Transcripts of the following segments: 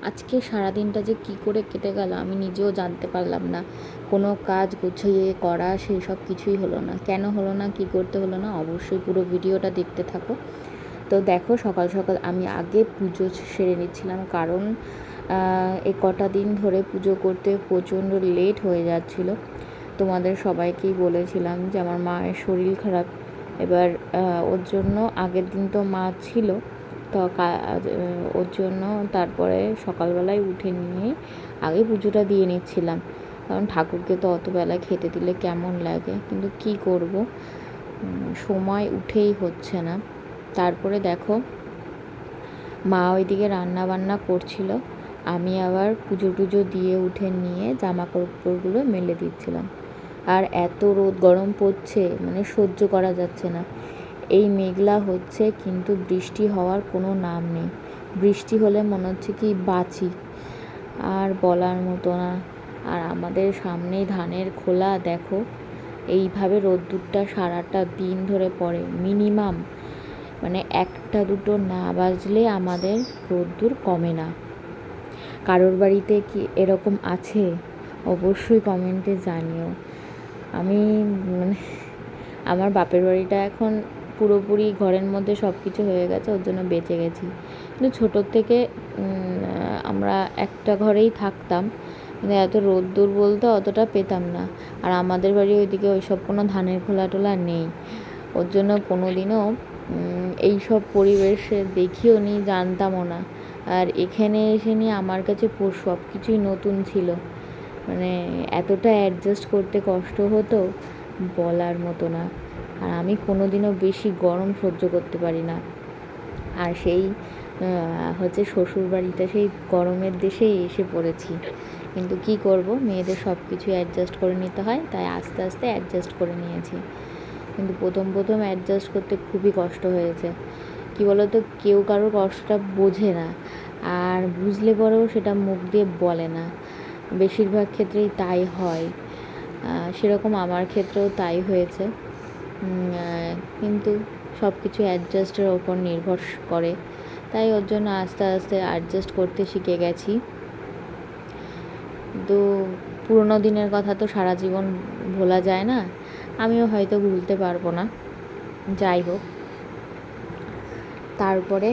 আজকে সারাদিনটা যে কি করে কেটে গেল আমি নিজেও জানতে পারলাম না। কোনো কাজ গুছিয়ে করা সেই সব কিছুই হলো না। কেন হলো না, কি করতে হলো না, অবশ্যই পুরো ভিডিওটা দেখতে থাকো। তো দেখো, সকাল সকাল আমি আগে পুজো সেরে নিচ্ছিলাম, কারণ এই কটা দিন ধরে পুজো করতে প্রচণ্ড লেট হয়ে যাচ্ছিল। তোমাদের সবাইকেই বলেছিলাম যে আমার মায়ের শরীর খারাপ। এবার ওর জন্য আগের দিন তো মা ছিল, তো ওর জন্য তারপরে সকালবেলায় উঠে নিয়ে আগে পুজোটা দিয়ে নিচ্ছিলাম, কারণ ঠাকুরকে তো অত বেলায় খেতে দিলে কেমন লাগে, কিন্তু কি করব, সময় উঠেই হচ্ছে না। তারপরে দেখো, মা ওইদিকে রান্না বান্না করছিল, আমি আবার পুজো টুজো দিয়ে উঠে নিয়ে জামা কাপড়গুলো মেলে দিচ্ছিলাম। আর এত রোদ গরম পড়ছে, মানে সহ্য করা যাচ্ছে না। এই মেঘলা হচ্ছে, কিন্তু বৃষ্টি হওয়ার কোনো নাম নেই। বৃষ্টি হলে মনে হচ্ছে কি বাঁচি, আর বলার মতো না। আর আমাদের সামনেই ধানের খোলা, দেখো এইভাবে রোদ্দুরটা সারাটা দিন ধরে পড়ে। মিনিমাম মানে একটা দুটো না বাজলে আমাদের রোদ্দুর কমে না। কারোর বাড়িতে কি এরকম আছে? অবশ্যই কমেন্টে জানিও। আমি মানে আমার বাপের বাড়িটা এখন পুরোপুরি ঘরের মধ্যে সব কিছু হয়ে গেছে, ওর জন্য বেঁচে গেছি। কিন্তু ছোটোর থেকে আমরা একটা ঘরেই থাকতাম, কিন্তু এত রোদ্দুর বলতে অতটা পেতাম না। আর আমাদের বাড়ি ওইদিকে ওইসব কোনো ধানের খোলা টোলা নেই, ওর জন্য কোনো দিনও এইসব পরিবেশে দেখিও নি, জানতামও না। আর এখানে এসে নিয়ে আমার কাছে সব কিছুই নতুন ছিল, মানে এতটা অ্যাডজাস্ট করতে কষ্ট হতো বলার মতো না। আর আমি কোনো দিনও বেশি গরম সহ্য করতে পারি না। আর সেই হচ্ছে শ্বশুরবাড়িটা সেই গরমের দেশেই এসে পড়েছি, কিন্তু কি করব, মেয়েদের সব কিছু অ্যাডজাস্ট করে নিতে হয়, তাই আস্তে আস্তে অ্যাডজাস্ট করে নিয়েছি। কিন্তু প্রথম অ্যাডজাস্ট করতে খুবই কষ্ট হয়েছে। কী বলো তো, কেউ কারোর কষ্টটা বোঝে না, আর বুঝলে পরেও সেটা মুখ দিয়ে বলে না। বেশিরভাগ ক্ষেত্রেই তাই হয়, সেরকম আমার ক্ষেত্রেও তাই হয়েছে। কিন্তু সব কিছু অ্যাডজাস্টের ওপর নির্ভর করে, তাই ওর জন্য আস্তে আস্তে অ্যাডজাস্ট করতে শিখে গেছি। তো পুরোনো দিনের কথা তো সারা জীবন ভোলা যায় না, আমিও হয়তো ভুলতে পারবো না। যাই হোক, তারপরে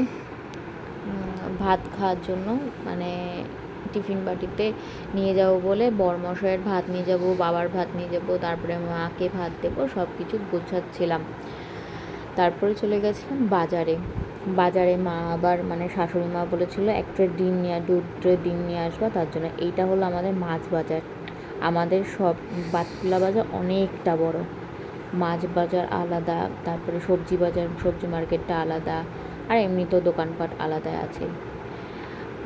ভাত খাওয়ার জন্য মানে টিফিন বাটিতে নিয়ে যাব বলে বরমশাইয়ের ভাত নিয়ে যাব, বাবার ভাত নিয়ে যাব, তারপরে মাকে ভাত দেবো, সব কিছু গোছাচ্ছিলাম। তারপরে চলে গেছিলাম বাজারে মা আবার মানে শাশুড়ি মা বলেছিল এক ট্রে ডিম নিয়ে, 2 ট্রে ডিম নিয়ে আসবা, তার জন্য। এইটা হলো আমাদের মাছ বাজার। আমাদের সব বাতকুলা বাজার অনেকটা বড়, মাছ বাজার আলাদা, তারপরে সবজি বাজার, সবজি মার্কেটটা আলাদা, আর এমনি তো দোকানপাট আলাদা আছে।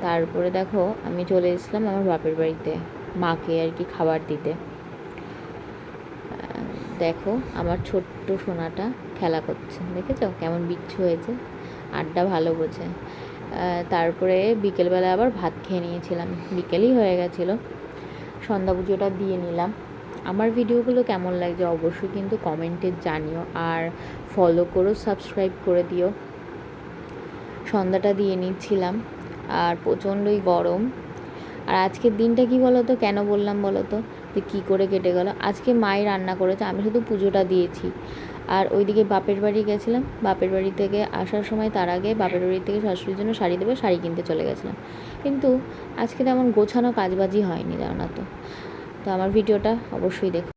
তারপরে দেখো, আমি চলে এসেছিলাম আমার বাপের বাড়িতে মাকে আর কি খাবার দিতে। দেখো আমার ছোট্ট সোনাটা খেলা করছে, দেখেছো কেমন বিচ্ছু হয়েছে, আড্ডা ভালো বোঝে। তারপরে বিকেলবেলা আবার ভাত খেয়ে নিয়েছিলাম, বিকেলই হয়ে গেছিলো, সন্ধ্যা পুজোটা দিয়ে নিলাম। আমার ভিডিওগুলো কেমন লাগছে অবশ্যই কিন্তু কমেন্টে জানিও, আর ফলো করো, সাবস্ক্রাইব করে দিও। সন্ধ্যাটা দিয়ে নিচ্ছিলাম, আর প্রচণ্ডই গরম। আর আজকের দিনটা কি বলো তো, কেন বললাম বলো তো যে কী করে কেটে গেল। আজকে মাই রান্না করেছে, আমি শুধু পুজোটা দিয়েছি। আর ওইদিকে বাপের বাড়ি গেছিলাম, বাপের বাড়ি থেকে আসার সময় তার আগে বাপের বাড়ি থেকে শাশুড়ির জন্য শাড়ি দেবে, শাড়ি কিনতে চলে গেছিলাম। কিন্তু আজকে তেমন গোছানো কাজবাজি হয়নি, জানো না তো। তো আমার ভিডিওটা অবশ্যই দেখো।